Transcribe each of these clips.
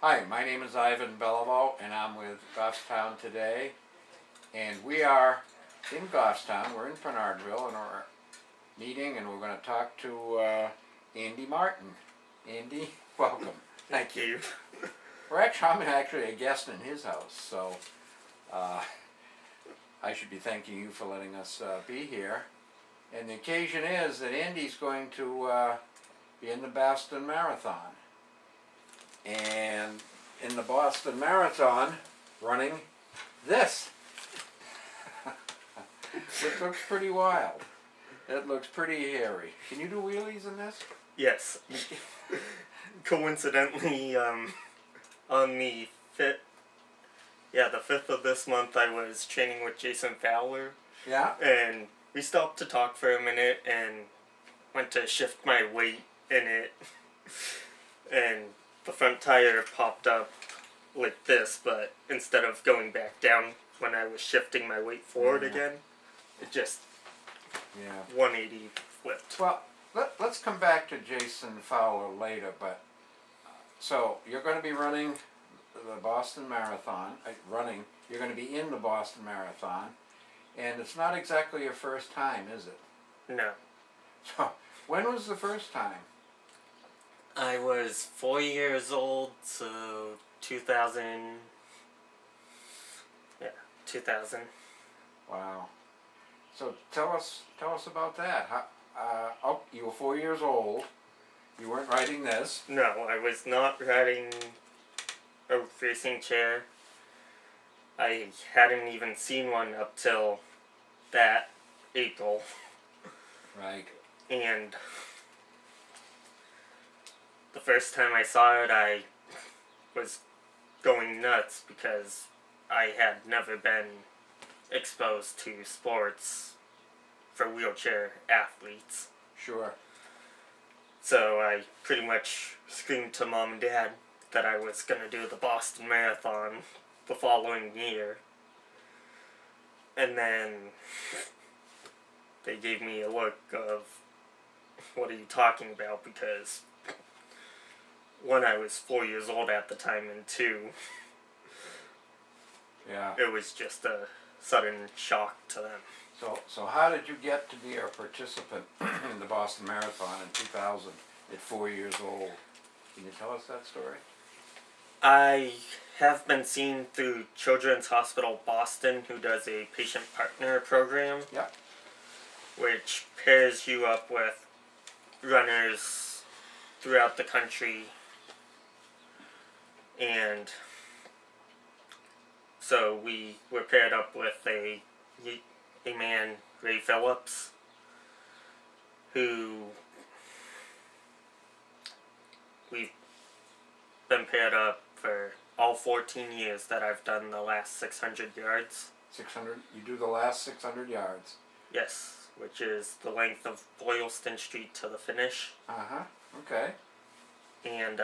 Hi, my name is Ivan Beliveau, and I'm with Goffstown today. And we are in Goffstown. We're in Bernardville, and we're meeting, and we're going to talk to Andy Martin. Andy, welcome. Thank you. I'm actually a guest in his house, so I should be thanking you for letting us be here. And the occasion is that Andy's going to be in the Boston Marathon. And in the Boston Marathon, running this. It looks pretty wild. It looks pretty hairy. Can you do wheelies in this? Yes. Coincidentally, on the 5th, the 5th of this month, I was training with Jason Fowler. Yeah? And we stopped to talk for a minute and went to shift my weight in it. And the front tire popped up like this, but instead of going back down when I was shifting my weight forward again, it just 180 flipped. Well, let's come back to Jason Fowler later, but so you're going to be running the Boston Marathon, you're going to be in the Boston Marathon, and it's not exactly your first time, is it? No. So, when was the first time? I was 4 years old, so 2000. Yeah, 2000. Wow. So tell us about that. You were 4 years old. You weren't riding this. No, I was not riding a racing chair. I hadn't even seen one up till that April. Right. And the first time I saw it, I was going nuts because I had never been exposed to sports for wheelchair athletes. Sure. So I pretty much screamed to Mom and Dad that I was going to do the Boston Marathon the following year. And then they gave me a look of, what are you talking about? Because one, I was 4 years old at the time, and two, it was just a sudden shock to them. So how did you get to be a participant in the Boston Marathon in 2000 at 4 years old? Can you tell us that story? I have been seen through Children's Hospital Boston, who does a patient partner program. Yep. Which pairs you up with runners throughout the country. And so we were paired up with a man, Ray Phillips, who we've been paired up for all 14 years that I've done the last 600 yards. 600? You do the last 600 yards? Yes, which is the length of Boylston Street to the finish. Uh-huh, okay. And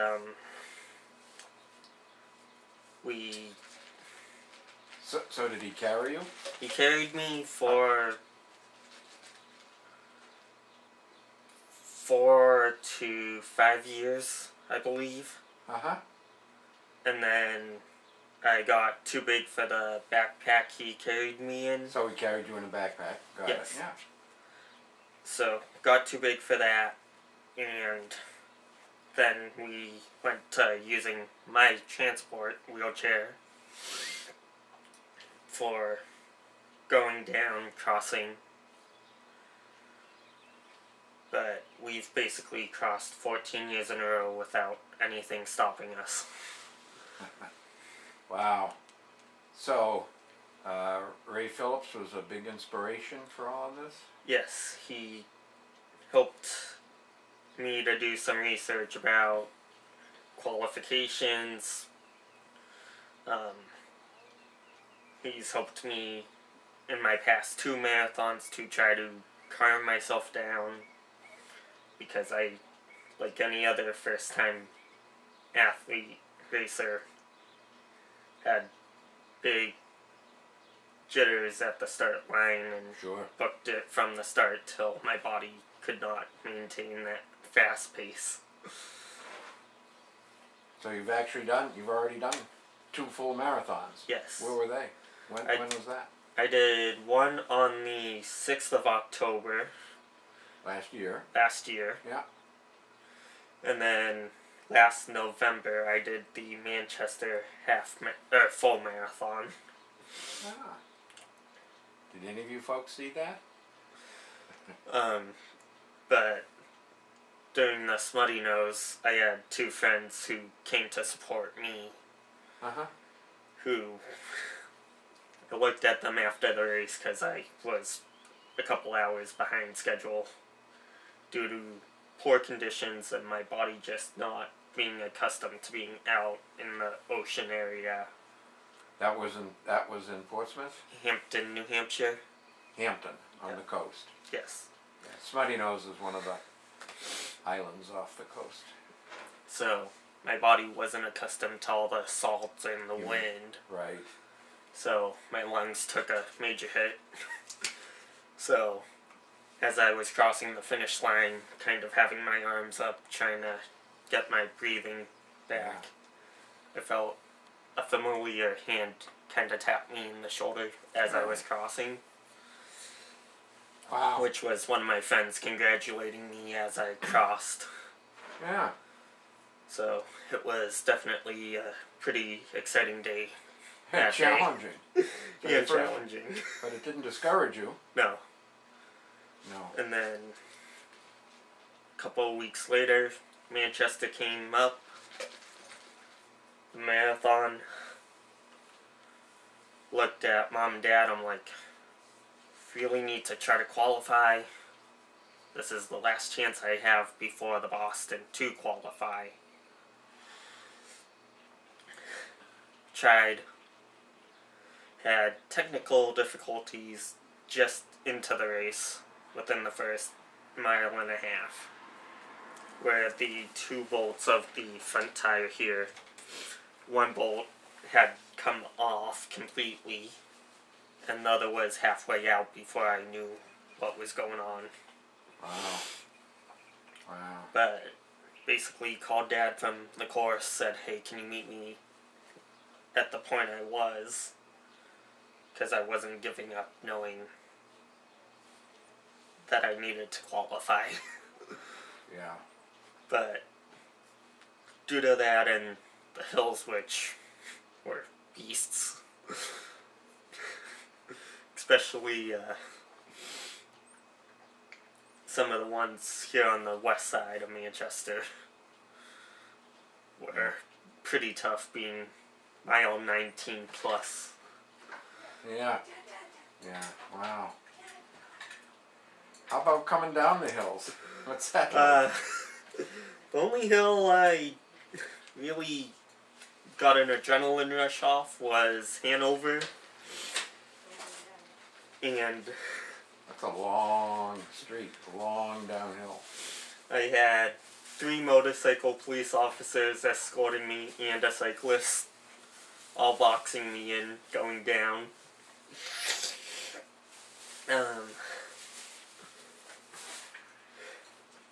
So did he carry you? He carried me for 4 to 5 years, I believe. Uh-huh. And then I got too big for the backpack he carried me in. So he carried you in a backpack? Got Yes. it, yeah. So, got too big for that, and then we went to using my transport wheelchair for going down, crossing. But we've basically crossed 14 years in a row without anything stopping us. Wow. So, Ray Phillips was a big inspiration for all of this? Yes, he helped me to do some research about qualifications. He's helped me in my past 2 marathons to try to calm myself down, because I, like any other first-time athlete racer, had big jitters at the start line and booked it from the start till my body could not maintain that fast pace. So you've already done 2 full marathons. Yes. Where were they? When was that? I did one on the 6th of October. Last year. Last year. Yeah. And then last November I did the Manchester full marathon. Ah. Did any of you folks see that? But during the Smutty Nose, I had 2 friends who came to support me. Uh-huh. Who I looked at them after the race because I was a couple hours behind schedule due to poor conditions and my body just not being accustomed to being out in the ocean area. That was in Portsmouth? Hampton, New Hampshire. Hampton, on the coast. Yes. Yeah. Smutty Nose is one of the islands off the coast. So my body wasn't accustomed to all the salt and the wind. Right. So my lungs took a major hit. So as I was crossing the finish line, kind of having my arms up, trying to get my breathing back, I felt a familiar hand kind of tap me in the shoulder as I was crossing. Wow. Which was one of my friends congratulating me as I crossed. Yeah. So it was definitely a pretty exciting day. Challenging. Yeah, challenging. But it didn't discourage you. No. No. And then a couple of weeks later, Manchester came up. The marathon. Looked at Mom and Dad, I'm like, really need to try to qualify. This is the last chance I have before the Boston to qualify. Tried. Had technical difficulties just into the race within the first mile and a half, where the 2 bolts of the front tire here, one bolt had come off completely and the other was halfway out before I knew what was going on. Wow. Wow. But basically called Dad from the course, said, hey, can you meet me at the point I was? Because I wasn't giving up knowing that I needed to qualify. Yeah. But due to that and the hills, which were beasts, especially some of the ones here on the west side of Manchester were pretty tough, being mile 19 plus. Yeah. Yeah. Wow. How about coming down the hills? What's that like? The only hill I really got an adrenaline rush off was Hanover. And That's a long street, long downhill. I had 3 motorcycle police officers escorting me and a cyclist, all boxing me in, going down.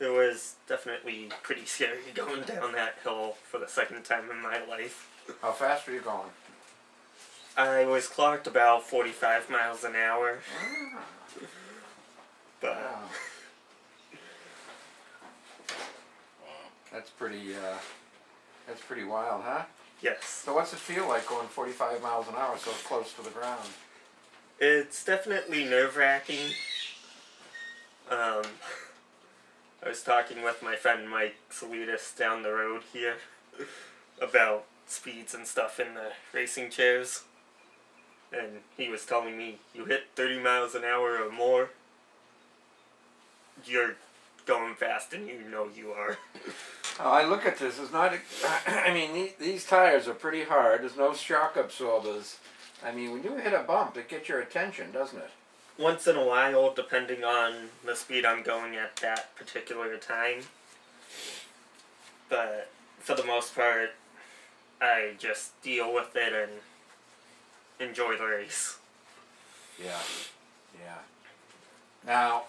It was definitely pretty scary going down that hill for the second time in my life. How fast were you going? I was clocked about 45 miles an hour. Ah, But wow. That's pretty wild, huh? yes, So what's it feel like going 45 miles an hour so close to the ground? it's definitely nerve-wracking. I was talking with my friend Mike Salidas down the road here about speeds and stuff in the racing chairs. And he was telling me, you hit 30 miles an hour or more, you're going fast and you know you are. Oh, I look at this, it's not, I mean, these tires are pretty hard, there's no shock absorbers. I mean, when you hit a bump, it gets your attention, doesn't it? Once in a while, depending on the speed I'm going at that particular time. But for the most part, I just deal with it and enjoy the race. Yeah, yeah. Now,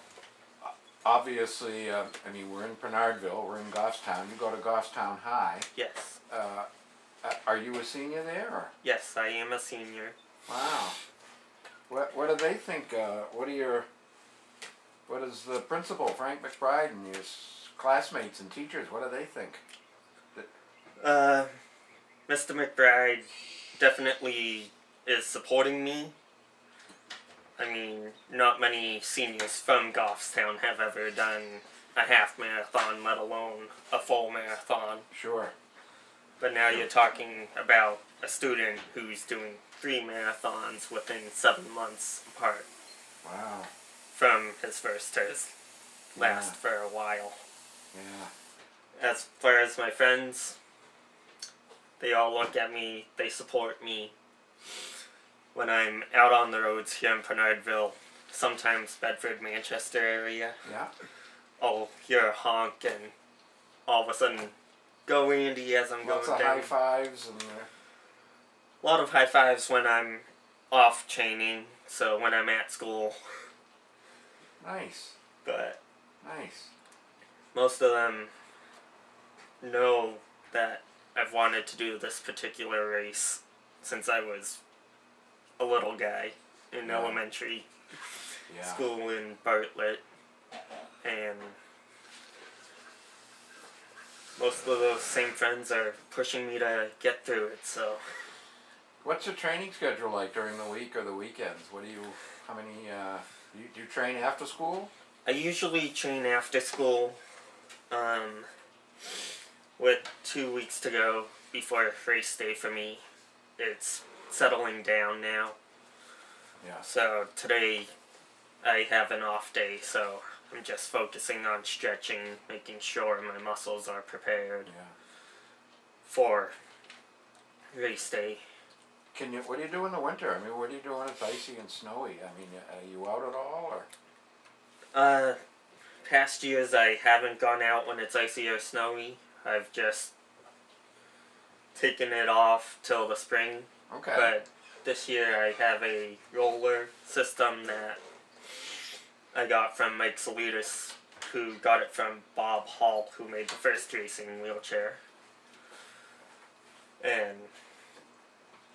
obviously, I mean, we're in Bernardville, we're in Goffstown. You go to Goffstown High. Yes. Are you a senior there? Or? Yes, I am a senior. Wow. What do they think? What is the principal, Frank McBride, and your classmates and teachers? What do they think? Mr. McBride definitely is supporting me. I mean, not many seniors from Goffstown have ever done a half marathon, let alone a full marathon. Sure. But now you're talking about a student who's doing 3 marathons within 7 months apart. Wow. From his first to his last for a while. Yeah. As far as my friends, they all look at me, they support me. When I'm out on the roads here in Bernardville, sometimes Bedford, Manchester area, Yeah. I'll hear a honk and all of a sudden, go Andy as I'm Lots going of down. high fives and. A lot of high fives when I'm off training, so when I'm at school. Nice. But Nice. most of them know that I've wanted to do this particular race since I was a little guy in elementary school in Bartlett, and most of those same friends are pushing me to get through it. So, what's your training schedule like during the week or the weekends? How many? Do you train after school? I usually train after school, with 2 weeks to go before race day for me. It's settling down now. Yeah. So today I have an off day, so I'm just focusing on stretching, making sure my muscles are prepared for race day. What do you do in the winter? I mean, what do you do when it's icy and snowy? I mean, are you out at all, or? Past years I haven't gone out when it's icy or snowy. I've just taken it off till the spring. Okay. But this year I have a roller system that I got from Mike Salidas, who got it from Bob Hall, who made the first racing wheelchair. And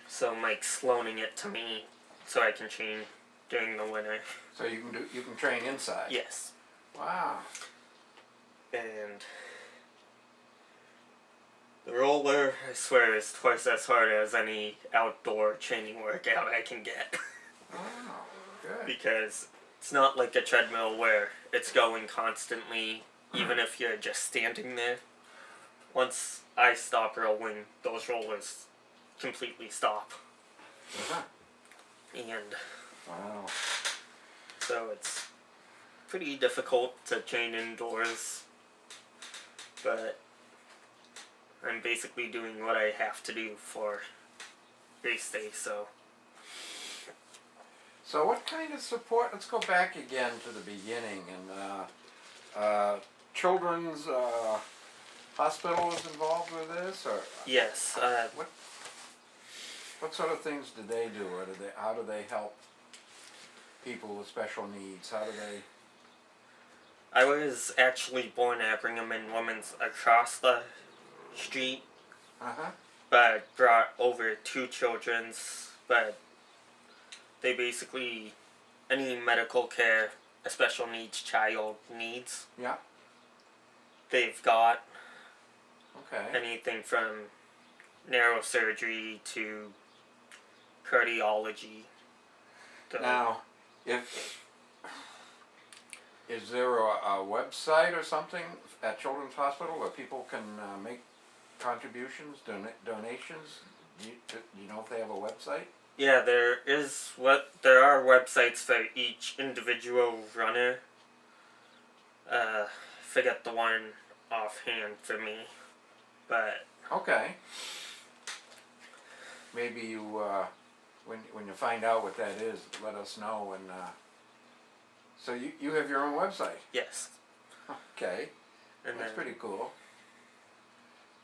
so Mike's loaning it to me so I can train during the winter. So you can train inside? Yes. Wow. And the roller, I swear, is twice as hard as any outdoor training workout I can get. Oh, good. Because it's not like a treadmill where it's going constantly, even if you're just standing there. Once I stop rolling, those rollers completely stop. Uh-huh. And Wow. so it's pretty difficult to train indoors. But I'm basically doing what I have to do for race day, so. So what kind of support, let's go back again to the beginning, and Children's Hospital is involved with this, or? Yes. What sort of things do they do, or how do they help people with special needs? How do they? I was actually born at Brigham and Women's across the street, but brought over 2 children's, but they basically, any medical care a special needs child needs, Yeah. they've got. Okay. Anything from neurosurgery to cardiology. Now, is there a website or something at Children's Hospital where people can make contributions, donations? Do you know if they have a website? Yeah, there are websites for each individual runner. Forget the one offhand for me, but okay. Maybe you when you find out what that is, let us know. And so you have your own website. Yes. Okay, And that's pretty cool.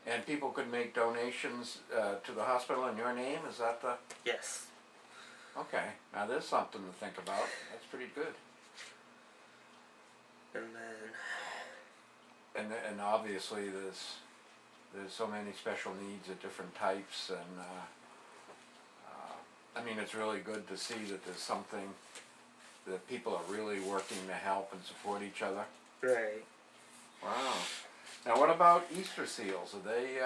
And people could make donations to the hospital in your name. Is that the? Yes. Okay, now there's something to think about. That's pretty good. And then And obviously there's so many special needs of different types, and I mean, it's really good to see that there's something that people are really working to help and support each other. right. Wow. Now, what about Easter Seals? Are they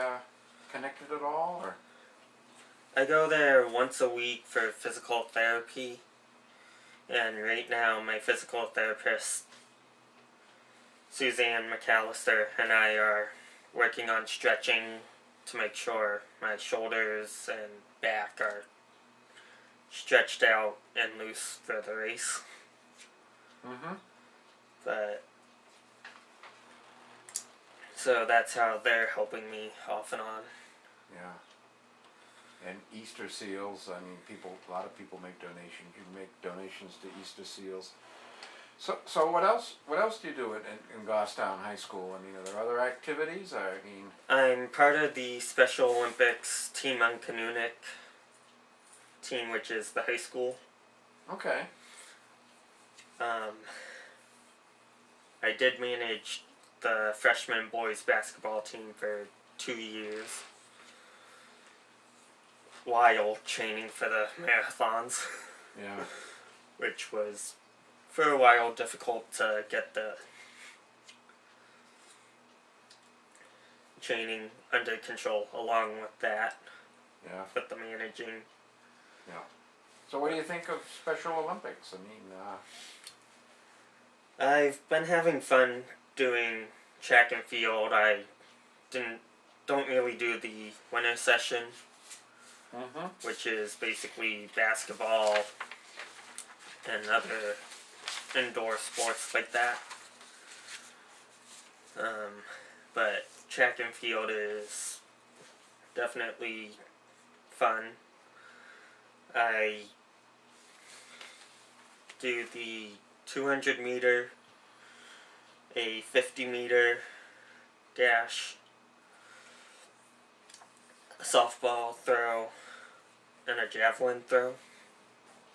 connected at all, or? I go there once a week for physical therapy, and right now my physical therapist, Suzanne McAllister, and I are working on stretching to make sure my shoulders and back are stretched out and loose for the race. Mm-hmm. But so that's how they're helping me off and on. Yeah. And Easter Seals, I mean, a lot of people make donations. You make donations to Easter Seals. So what else do you do in Goffstown High School? I mean, are there other activities? I mean, I'm part of the Special Olympics Team Unkanunic team, which is the high school. okay. I did manage the freshman boys basketball team for 2 years while training for the marathons. Yeah. Which was, for a while, difficult to get the training under control along with that, Yeah. with the managing. Yeah. So what do you think of Special Olympics? I mean, I've been having fun doing track and field. I don't really do the winter session, which is basically basketball and other indoor sports like that. But track and field is definitely fun. I do the 200 meter, a 50 meter dash, a softball throw, and a javelin throw.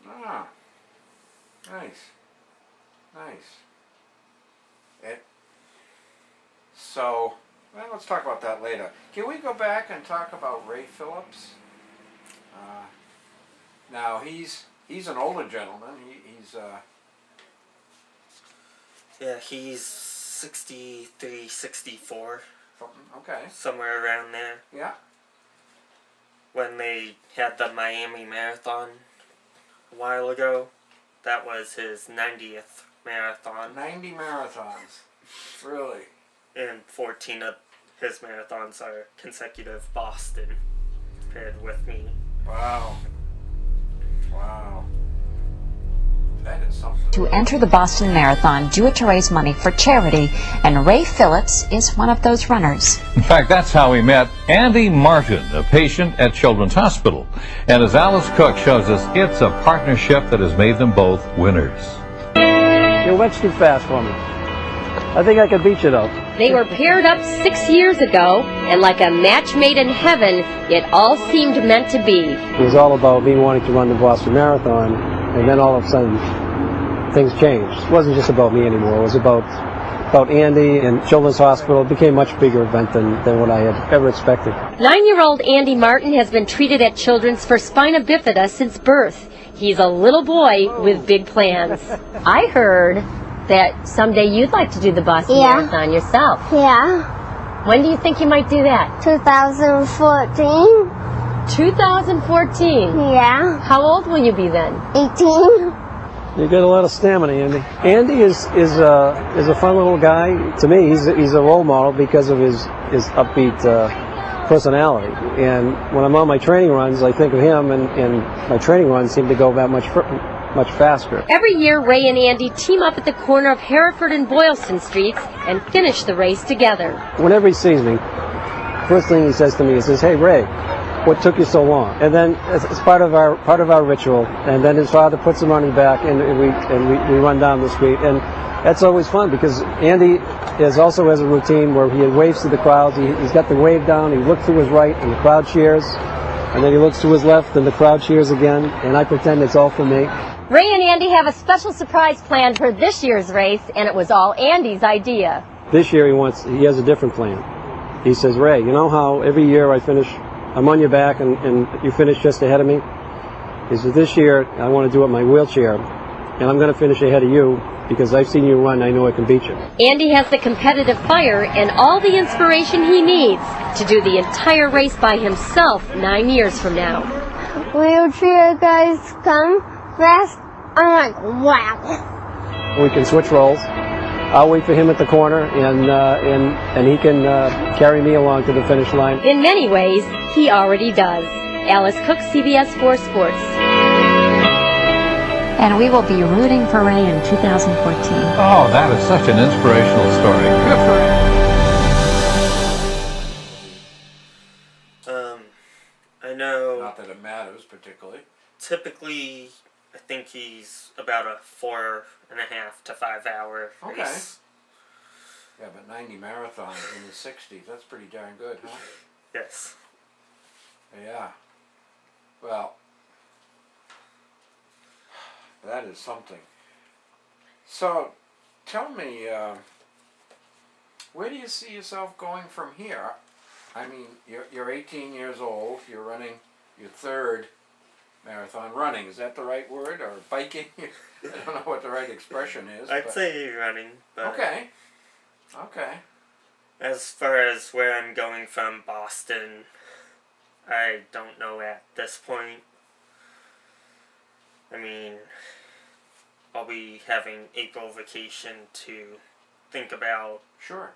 ah, nice. Nice. So, well, let's talk about that later. Can we go back and talk about Ray Phillips? Now, he's an older gentleman. He's Yeah, he's 63, 64, something. Okay. somewhere around there. Yeah. When they had the Miami Marathon a while ago, that was his 90th marathon. 90 marathons. Really? And 14 of his marathons are consecutive Boston, paired with me. Wow. Wow. That is something. To enter the Boston Marathon, do it to raise money for charity, and Ray Phillips is one of those runners. In fact, that's how we met Andy Martin, a patient at Children's Hospital. And as Alice Cook shows us, it's a partnership that has made them both winners. You went too fast for me. I think I could beat you, though. They were paired up 6 years ago, and like a match made in heaven, it all seemed meant to be. It was all about me wanting to run the Boston Marathon, and then all of a sudden, things changed. It wasn't just about me anymore. It was about Andy and Children's Hospital. It became a much bigger event than what I had ever expected. 9-year-old Andy Martin has been treated at Children's for spina bifida since birth. He's a little boy with big plans. I heard that someday you'd like to do the Boston Marathon yourself. Yeah. When do you think you might do that? 2014. 2014. Yeah. How old will you be then? 18. You got a lot of stamina, Andy. Andy is a fun little guy. To me, he's a role model because of his upbeat personality. And when I'm on my training runs, I think of him, and my training runs seem to go that much faster. Every year, Ray and Andy team up at the corner of Hereford and Boylston Streets and finish the race together. Whenever he sees me, first thing he says to me, he says, "Hey, Ray, what took you so long?" And then it's part of our ritual. And then his father puts him on his back, and we run down the street. And that's always fun because Andy also has a routine where he waves to the crowds. He's got the wave down. He looks to his right, and the crowd cheers. And then he looks to his left, and the crowd cheers again. And I pretend it's all for me. Ray and Andy have a special surprise planned for this year's race, and it was all Andy's idea. This year he has a different plan. He says, Ray, you know how every year I'm on your back and you finish just ahead of me? He says, this year I want to do it in my wheelchair, and I'm going to finish ahead of you because I've seen you run, I know I can beat you. Andy has the competitive fire and all the inspiration he needs to do the entire race by himself 9 years from now. Wheelchair guys come fast. I'm like, wow. We can switch roles. I'll wait for him at the corner, and he can carry me along to the finish line. In many ways, he already does. Alice Cook, CBS 4 Sports. And we will be rooting for Ray in 2014. Oh, that is such an inspirational story. Good for him. I know. Not that it matters particularly. Typically, I think he's about a 4.5 to 5 hour Okay. race. Yeah, but 90 marathons in the 60s, that's pretty darn good, huh? Yes. Yeah. Well, that is something. So, tell me, where do you see yourself going from here? I mean, you're 18 years old, you're running your third marathon. Running, is that the right word? Or biking? I don't know what the right expression is. I'd say running, but Okay. Okay. as far as where I'm going from Boston, I don't know at this point. I mean, I'll be having April vacation to think about Sure.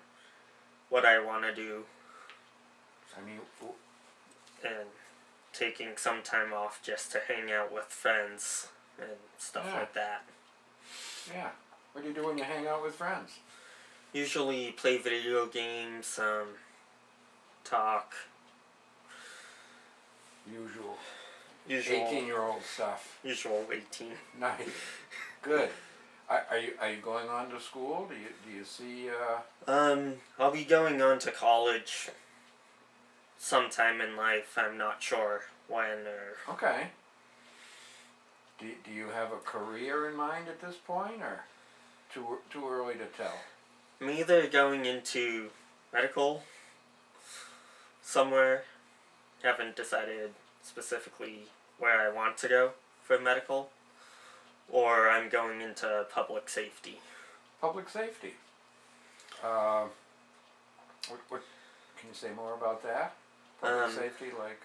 what I want to do I mean, and taking some time off just to hang out with friends and stuff Yeah. like that. yeah. What do you do when you hang out with friends? Usually play video games, talk, Usual usual 18-year-old stuff. usual 18. Nice. Good. Are you going on to school? Do you see? I'll be going on to college sometime in life. I'm not sure when or... Okay. Do you have a career in mind at this point, or too early to tell? I'm either going into medical somewhere. Haven't decided specifically where I want to go for medical. Or I'm going into public safety. Public safety. What can you say more about that? Public safety, like.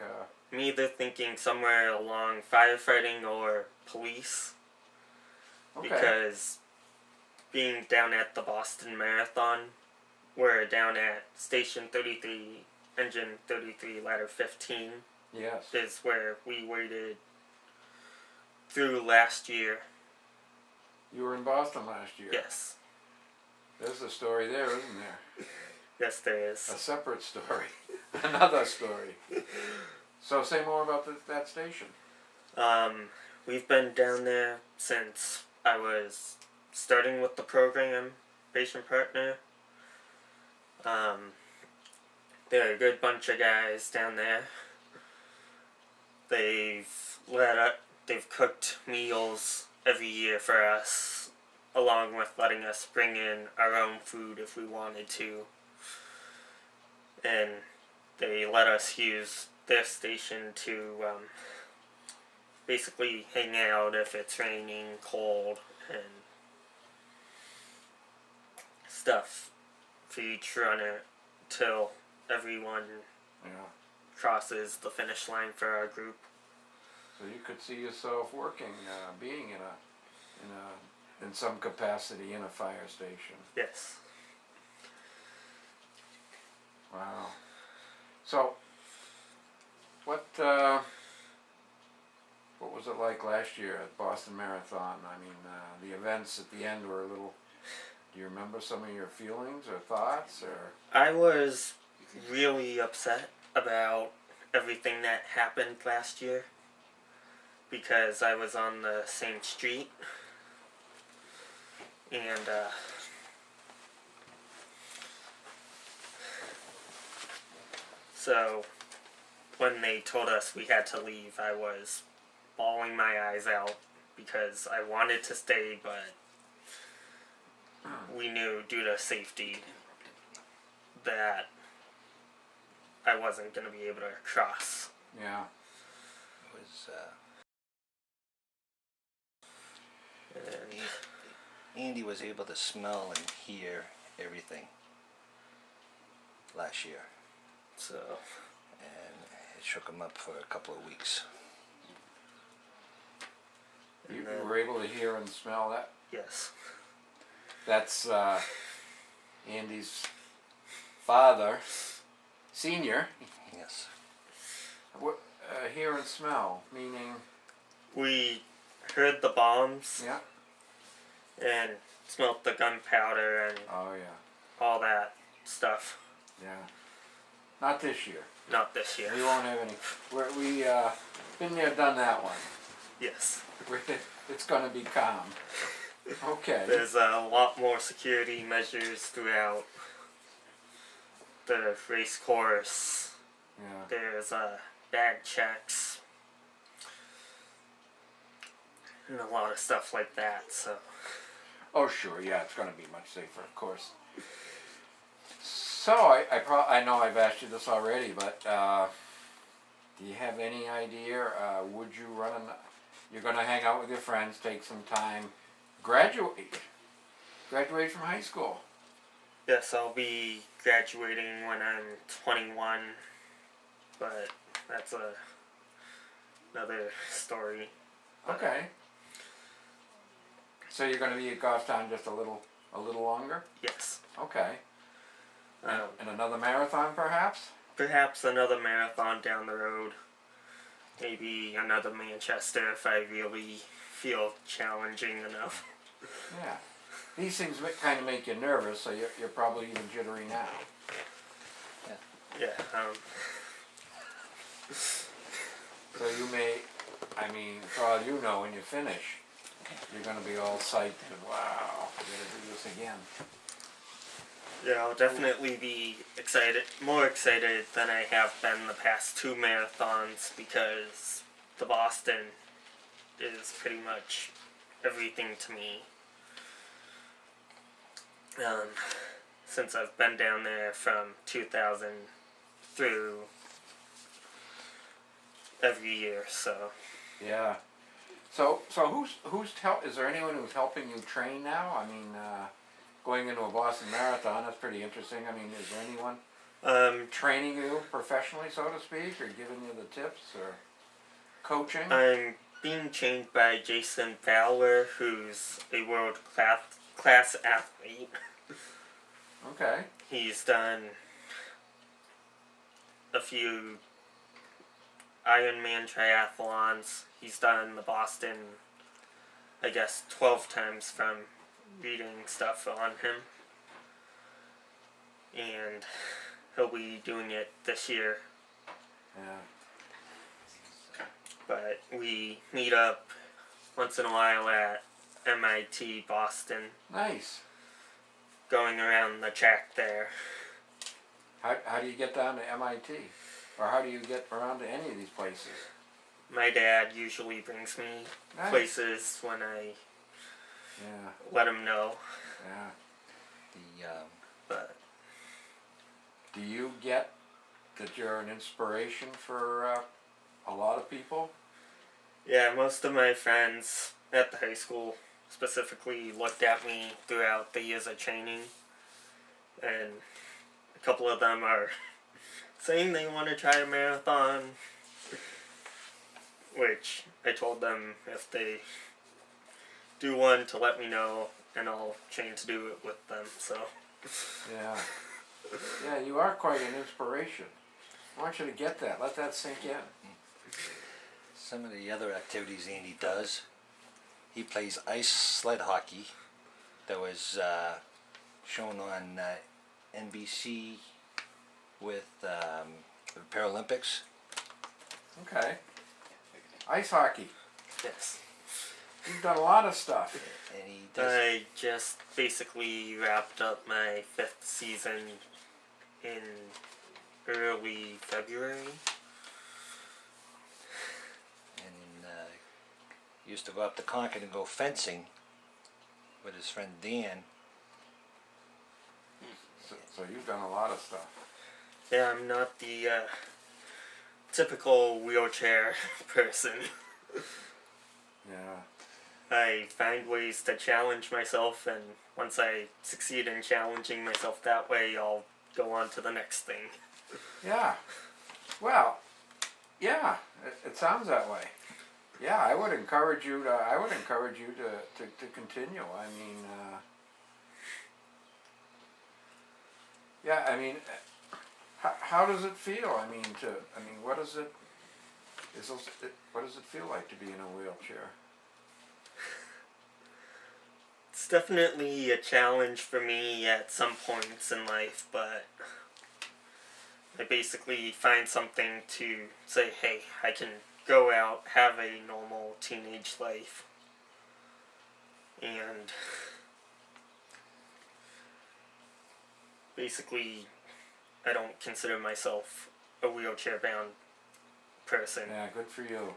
I'm either thinking somewhere along firefighting or police. Okay. Because being down at the Boston Marathon, we're down at Station 33, Engine 33, Ladder 15, Yes. is where we waited through last year. You were in Boston last year. Yes. There's a story there, isn't there? Yes, there A is. separate story. Another story. So say more about that station. We've been down there since I was starting with the program, patient partner. They're a good bunch of guys down there. They've cooked meals every year for us, along with letting us bring in our own food if we wanted to. And they let us use their station to basically hang out if it's raining, cold, and stuff for each runner till everyone Yeah. crosses the finish line for our group. So you could see yourself working, being in some capacity in a fire station. Yes. Wow. So, what was it like last year at Boston Marathon? I mean, the events at the end were a little. Do you remember some of your feelings or thoughts, or? I was really upset about everything that happened last year because I was on the same street and so when they told us we had to leave, I was bawling my eyes out because I wanted to stay, but we knew due to safety that I wasn't going to be able to cross. Yeah. It was, And Andy was able to smell and hear everything last year, so, and it shook him up for a couple of weeks. You were able to hear and smell that? yes. That's Andy's father, senior. Yes. What, hear and smell, meaning, We heard the bombs yeah? and smelt the gunpowder and Oh, yeah, all that stuff. yeah. Not this year. Not this year. We won't have any. We been there, done that one. Yes. It's going to be calm. Okay. There's a lot more security measures throughout the race course. Yeah. There's bag checks and a lot of stuff like that. So Oh, sure. Yeah, it's going to be much safer, of course. So I know I've asked you this already, but do you have any idea? Would you run? You're going to hang out with your friends, take some time, graduate from high school. yes, I'll be graduating when I'm 21, but that's another story. Okay. So you're going to be at Goffstown just a little longer? Yes. Okay. And another marathon, perhaps? Perhaps another marathon down the road. Maybe another Manchester if I really feel challenging enough. Yeah. These things kind of make you nervous, so you're probably even jittery now. Yeah. So you may, I mean, for all you know, when you finish, you're going to be all psyched and wow, we're going to do this again. Yeah, I'll definitely be more excited than I have been the past 2 marathons, because the Boston is pretty much everything to me. Since I've been down there from 2000 through every year, so. Yeah. So is there anyone who's helping you train now? I mean, going into a Boston Marathon, that's pretty interesting. I mean, is there anyone training you professionally, so to speak, or giving you the tips, or coaching? I'm being trained by Jason Fowler, who's a world-class athlete. Okay. He's done a few Ironman triathlons. He's done the Boston, I guess, 12 times from reading stuff on him. And he'll be doing it this year. Yeah. But we meet up once in a while at MIT Boston, Nice. going around the track there. How do you get down to MIT? Or how do you get around to any of these places? My dad usually brings me Nice. places when I Yeah. let him know. Yeah. But Do you get that you're an inspiration for a lot of people? yeah, most of my friends at the high school specifically looked at me throughout the years of training, and a couple of them are saying they want to try a marathon, which I told them if they do one to let me know, and I'll train to do it with them. So Yeah. Yeah, you are quite an inspiration. I want you to get that. Let that sink in. Some of the other activities Andy does, he plays ice sled hockey. That was shown on NBC with the Paralympics. Okay. Ice hockey. yes. You've done a lot of stuff. And he does. I just basically wrapped up my 5th season in early February. And used to go up to Concord and go fencing with his friend Dan. So you've done a lot of stuff. Yeah, I'm not the typical wheelchair person. Yeah. I find ways to challenge myself, and once I succeed in challenging myself that way, I'll go on to the next thing. Yeah. Well, yeah, it sounds that way. Yeah, I would encourage you to continue. I mean, yeah, I mean, how does it feel? I mean, what does it feel like to be in a wheelchair? It's definitely a challenge for me at some points in life, but I basically find something to say, hey, I can go out, have a normal teenage life, and basically I don't consider myself a wheelchair-bound person. Yeah, good for you.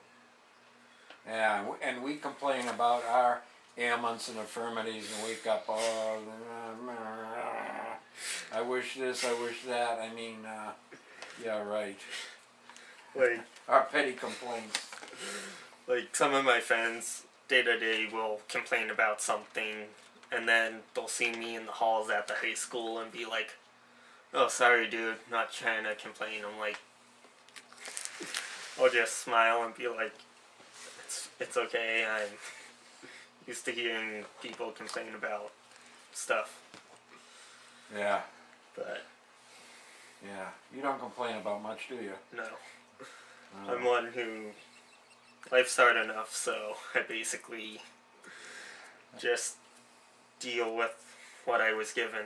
Yeah, and we complain about our ailments and infirmities and wake up, oh, I wish this, I wish that. I mean, yeah, right. Like, Our petty complaints. Like, some of my friends, day to day, will complain about something, and then they'll see me in the halls at the high school and be like, oh, sorry, dude, not trying to complain. I'm like, I'll just smile and be like, it's okay. I'm used to hearing people complain about stuff. Yeah, But, yeah. You don't complain about much, do you? no. I'm one who, life's hard enough, so I basically just deal with what I was given,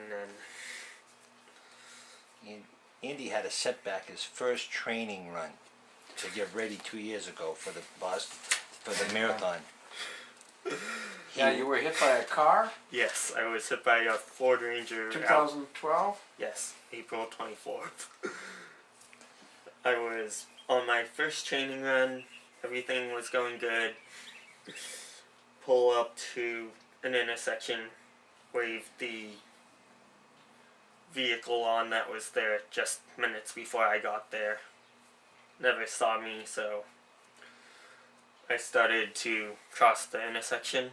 and Andy had a setback his first training run to get ready 2 years ago for the marathon. Yeah, you were hit by a car? yes, I was hit by a Ford Ranger. 2012? Yes, April 24th. I was on my first training run, everything was going good. Pull up to an intersection, wave the vehicle on that was there just minutes before I got there. Never saw me, so I started to cross the intersection,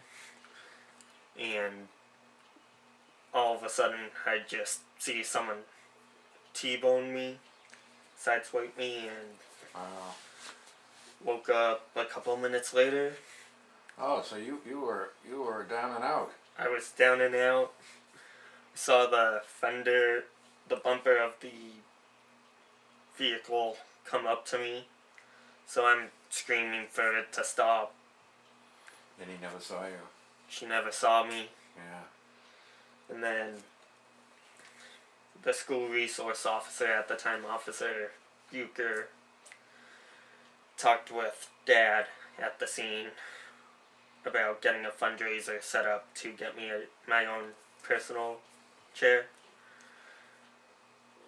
and all of a sudden I just see someone T-bone me, sideswipe me, and Wow. woke up a couple minutes later. Oh, so you were down and out. I was down and out. Saw the fender, the bumper of the vehicle come up to me, so I'm screaming for it to stop. Then he never saw you. She never saw me, Yeah. and then the school resource officer at the time, Officer Bucher, talked with Dad at the scene about getting a fundraiser set up to get me my own personal chair,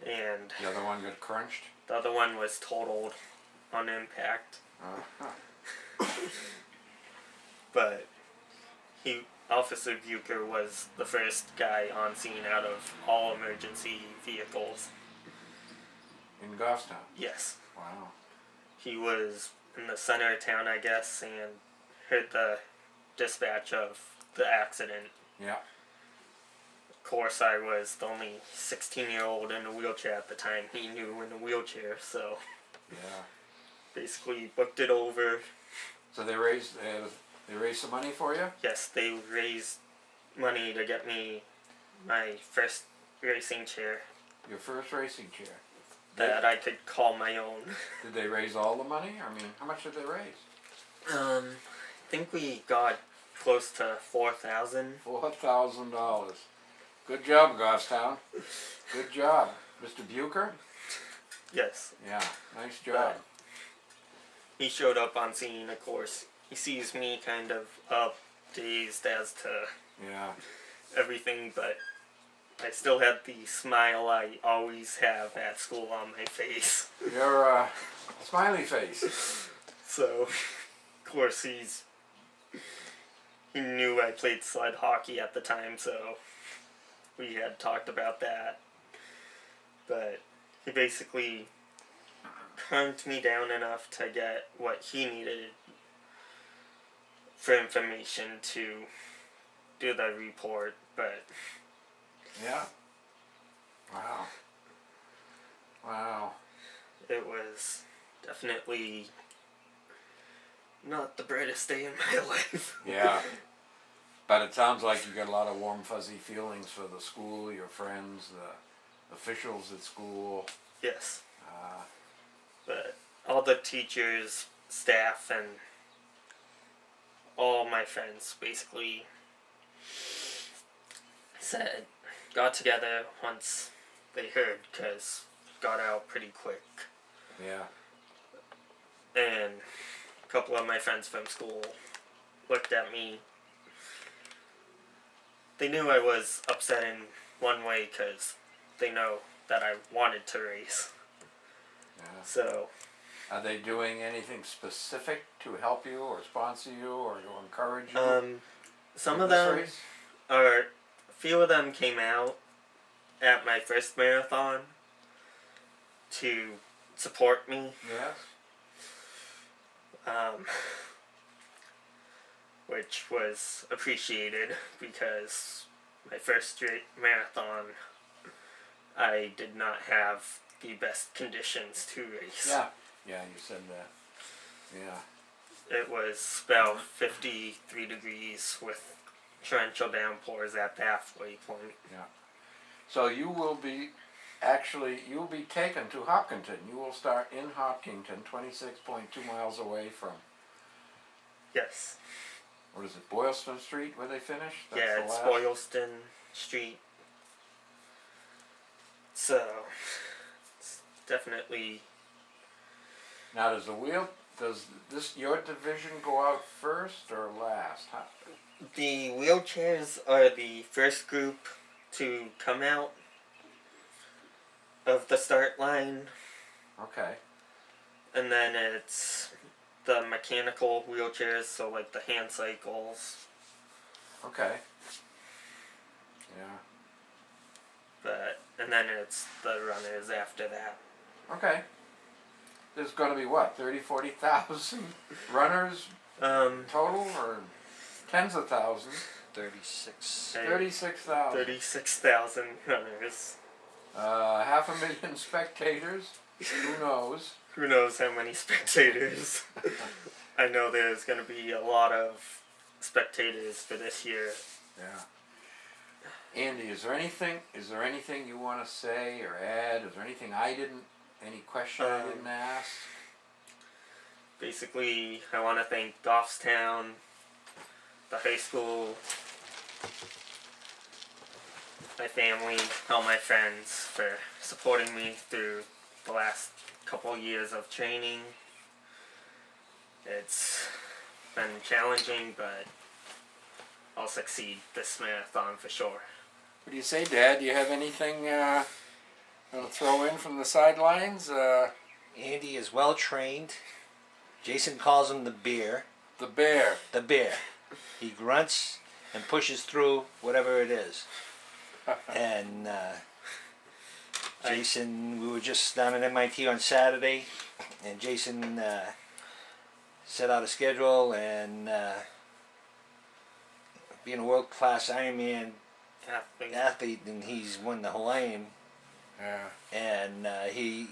and The other one got crunched? the other one was totaled on impact. But Officer Bucher was the first guy on scene out of all emergency vehicles. In Goffstown? Yes. Wow. He was in the center of town, I guess, and heard the dispatch of the accident. Yeah. Of course, I was the only 16-year-old in a wheelchair at the time he knew in a wheelchair, so Yeah. basically booked it over. So they raised some money for you? Yes, they raised money to get me my first racing chair Your first racing chair. that I could call my own. Did they raise all the money? I mean, how much did they raise? I think we got close to 4,000. $4,000. Good job, Goffstown. Good job. Mr. Bucher? Yes. Yeah, nice job. He showed up on scene, of course. He sees me kind of dazed as to Yeah. everything, but I still had the smile I always have at school on my face. Your smiley face. So, of course, he's he knew I played sled hockey at the time, so we had talked about that. But he basically calmed me down enough to get what he needed for information to do the report, but Yeah. Wow. Wow. it was definitely not the brightest day in my life. Yeah. But it sounds like you got a lot of warm, fuzzy feelings for the school, your friends, the officials at school. Yes. Uh, But all the teachers, staff, and all my friends basically got together once they heard, because it got out pretty quick. yeah. And a couple of my friends from school looked at me. They knew I was upset in one way because they know that I wanted to race. Yeah. So, Are they doing anything specific to help you or sponsor you or to encourage you? some in of this them, race? or a few of them came out at my first marathon to support me. Yes. Which was appreciated because my first straight marathon, I did not have the best conditions to race. Yeah. Yeah, you said that. Yeah. It was about 53 degrees with torrential downpours at the halfway point. So you will be taken to Hopkinton. You will start in Hopkinton, 26.2 miles away from, Yes. what is it, Boylston Street where they finish? That's Yeah, the it's last? Boylston Street. So, it's definitely... Now does your division go out first or last? The wheelchairs are the first group to come out of the start line, Okay. and then it's the mechanical wheelchairs, so like the hand cycles, Okay. Yeah. and then it's the runners after that. Okay. There's going to be what, 30, 40,000 runners total, or tens of thousands? 36. 36,000. 36,000 runners. 500,000 spectators. Who knows? Who knows how many spectators? I know there's going to be a lot of spectators for this year. Yeah. Andy, is there anything you want to say or add? Is there anything any question I didn't ask? Basically, I want to thank Goffstown, the high school, my family, all my friends for supporting me through the last couple years of training. It's been challenging, but I'll succeed this marathon for sure. What do you say, Dad? Do you have anything to throw in from the sidelines? Andy is well trained. Jason calls him the bear. The bear. The bear. He grunts and pushes through whatever it is. And Jason, we were just down at MIT on Saturday, and Jason set out a schedule, and being a world-class Ironman athlete, and he's won the Hawaiian. Yeah. And he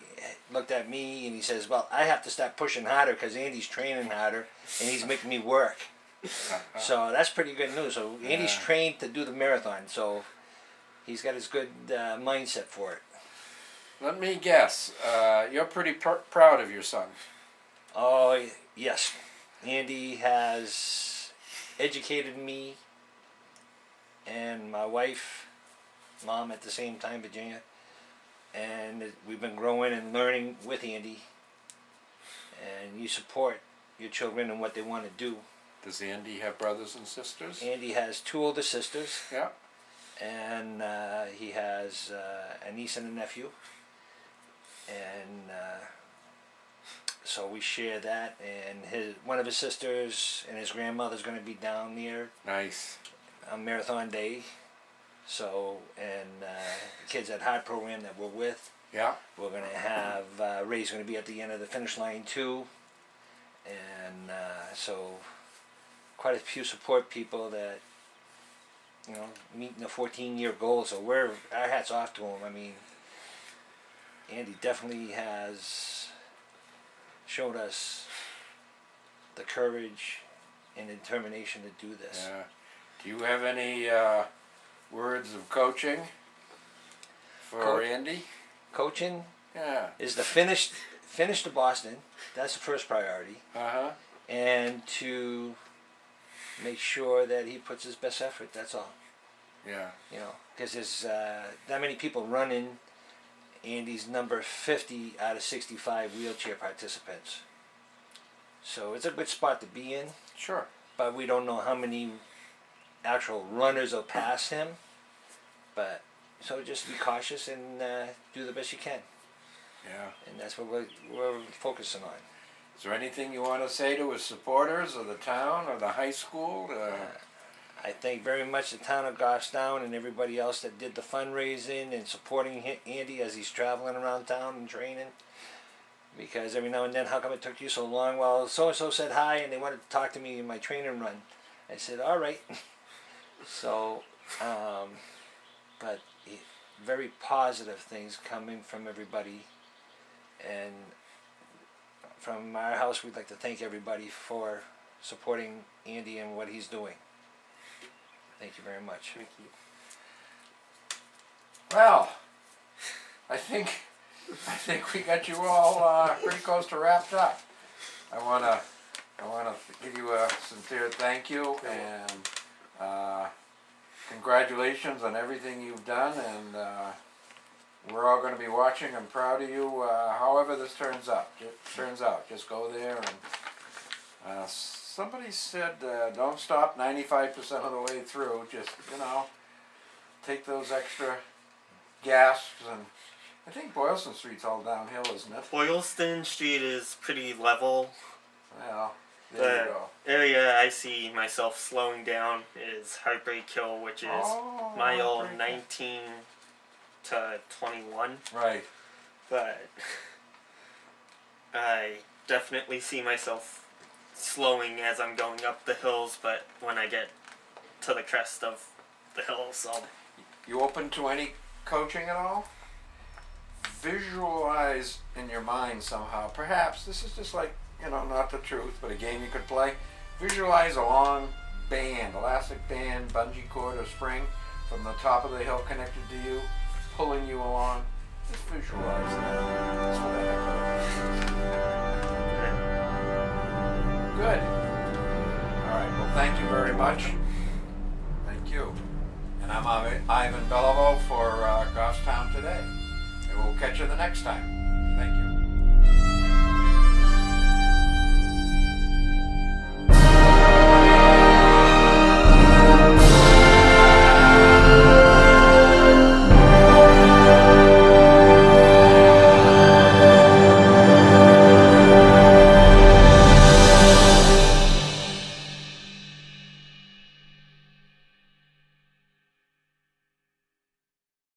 looked at me and he says, well, I have to start pushing harder because Andy's training harder and he's making me work. So that's pretty good news. So Andy's trained to do the marathon, so he's got his good mindset for it. Let me guess. You're pretty proud of your son. Oh, yes. Andy has educated me and my wife, Mom at the same time, Virginia. And we've been growing and learning with Andy. And you support your children and what they want to do. Does Andy have brothers and sisters? Andy has 2 older sisters. Yeah. And he has a niece and a nephew. And so we share that. And one of his sisters and his grandmother's going to be down there Nice. on Marathon Day. So, and the kids at Heart Program that we're with, Yeah. we're going to have, Ray's going to be at the end of the finish line too. And so quite a few support people that, meeting the 14-year goal. So our hats off to him. I mean, Andy definitely has showed us the courage and determination to do this. Yeah. Do you have any words of coaching for Andy? Coaching Yeah. is to finish to Boston. That's the first priority. Uh-huh. And to make sure that he puts his best effort. That's all. Yeah. Because there's that many people running. Andy's number 50 out of 65 wheelchair participants. So it's a good spot to be in. Sure. But we don't know how many actual runners will pass him. But so just be cautious and do the best you can. Yeah. And that's what we're focusing on. Is there anything you want to say to his supporters, or the town, or the high school? I thank very much the town of Goffstown and everybody else that did the fundraising and supporting Andy as he's traveling around town and training. Because every now and then, how come it took you so long? Well, so-and-so said hi and they wanted to talk to me in my training run. I said, all right. So, but very positive things coming from everybody. And from our house, we'd like to thank everybody for supporting Andy and what he's doing. Thank you very much. Thank you. Well, I think we got you all pretty close to wrapped up. I wanna give you a sincere thank you and congratulations on everything you've done, and we're all going to be watching. I'm proud of you. However this turns out, just go there and. Somebody said don't stop 95% of the way through. Just, take those extra gasps. And I think Boylston Street's all downhill, isn't it? Boylston Street is pretty level. Well, there you go. The area I see myself slowing down is Heartbreak Hill, which is mile Heartbreak Hill. 19 to 21. Right. But I definitely see myself slowing as I'm going up the hills, but when I get to the crest of the hills, You open to any coaching at all? Visualize in your mind somehow. Perhaps this is just like, not the truth, but a game you could play. Visualize a long band, elastic band, bungee cord or spring from the top of the hill connected to you, pulling you along. Just visualize that. That's what that is. Good. All right. Well, thank you very much. Thank you. And I'm Ivan Beliveau for Goffstown Today. And we'll catch you the next time.